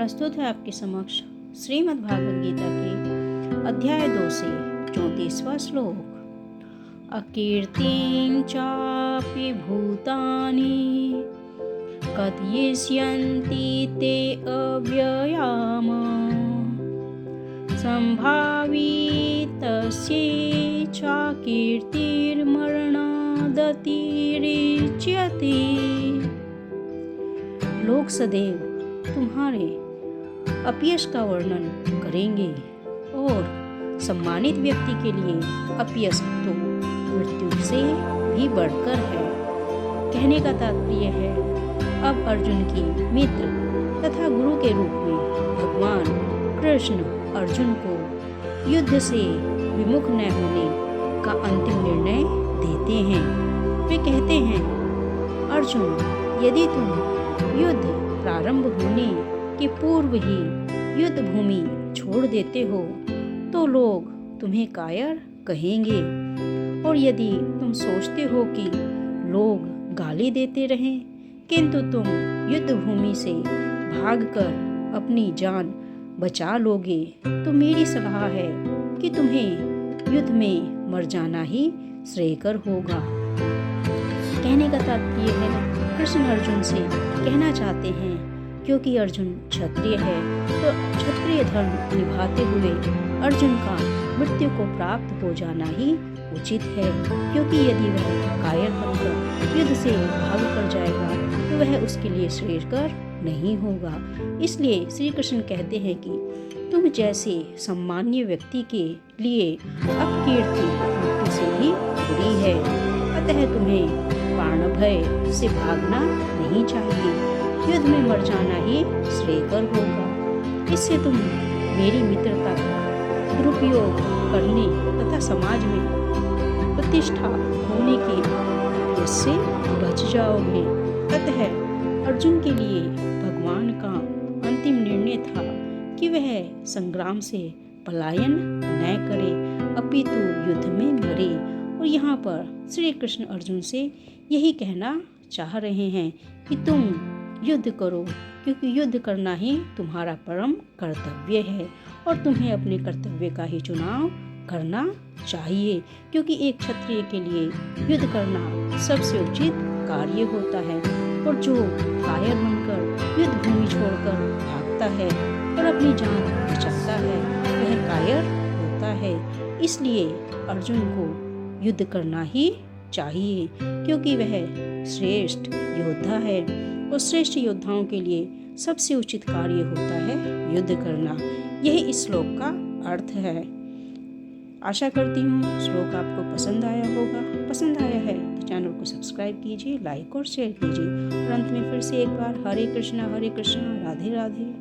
प्रस्तुत है आपके समक्ष श्रीमद् भागवत गीता के अध्याय 2 से 34वां श्लोक। अकीर्तिं चापि भूतानि कथयिष्यन्ति ते अव्ययाम संभावी तस्यै चाकीर्तिर्मरणादतिरिच्यते। लोग सदैव तुम्हारे अपयश का वर्णन करेंगे और सम्मानित व्यक्ति के लिए अपयश तो मृत्यु से भी बढ़कर है। कहने का तात्पर्य है, अब अर्जुन की मित्र तथा गुरु के रूप में भगवान कृष्ण अर्जुन को युद्ध से विमुख न होने का अंतिम निर्णय देते हैं। वे कहते हैं, अर्जुन, यदि तुम युद्ध प्रारंभ होने के पूर्व ही युद्ध भूमि छोड़ देते हो तो लोग तुम्हें कायर कहेंगे, और यदि तुम सोचते हो कि लोग गाली देते रहें किंतु तुम युद्ध भूमि से भागकर अपनी जान बचा लोगे तो मेरी सलाह है कि तुम्हें युद्ध में मर जाना ही श्रेयकर होगा। कहने का तात्पर्य है, कृष्ण अर्जुन से कहना चाहते हैं, क्योंकि अर्जुन क्षत्रिय है तो क्षत्रिय धर्म निभाते हुए अर्जुन का मृत्यु को प्राप्त हो जाना ही उचित है, क्योंकि यदि वह कायर बनकर युद्ध से भाग कर जाएगा तो वह उसके लिए श्रेयस्कर नहीं होगा। इसलिए श्री कृष्ण कहते हैं कि तुम जैसे सम्मान्य व्यक्ति के लिए अपकीर्ति मृत्यु से भी बुरी है, अतः तुम्हें प्राणभय से भागना नहीं चाहिए, युद्ध में मर जाना ही श्रेयकर होगा। इससे तुम मेरी मित्रता का दुरुपयोग करने तथा समाज में प्रतिष्ठा होने के भय से बच जाओगे। अतः अर्जुन के लिए भगवान का अंतिम निर्णय था कि वह संग्राम से पलायन न करे अपितु युद्ध में लड़े। और यहाँ पर श्री कृष्ण अर्जुन से यही कहना चाह रहे हैं कि तुम युद्ध करो, क्योंकि युद्ध करना ही तुम्हारा परम कर्तव्य है और तुम्हें अपने कर्तव्य का ही चुनाव करना चाहिए, क्योंकि एक क्षत्रिय के लिए युद्ध करना सबसे उचित कार्य होता है। और जो कायर बनकर युद्ध भूमि छोड़कर भागता है और अपनी जान बचाता है वह कायर होता है। इसलिए अर्जुन को युद्ध करना ही चाहिए, क्योंकि वह श्रेष्ठ योद्धा है और श्रेष्ठ योद्धाओं के लिए सबसे उचित कार्य होता है युद्ध करना। यही इस श्लोक का अर्थ है। आशा करती हूँ श्लोक आपको पसंद आया होगा। पसंद आया है तो चैनल को सब्सक्राइब कीजिए, लाइक और शेयर कीजिए। और अंत में फिर से एक बार हरे कृष्णा राधे राधे।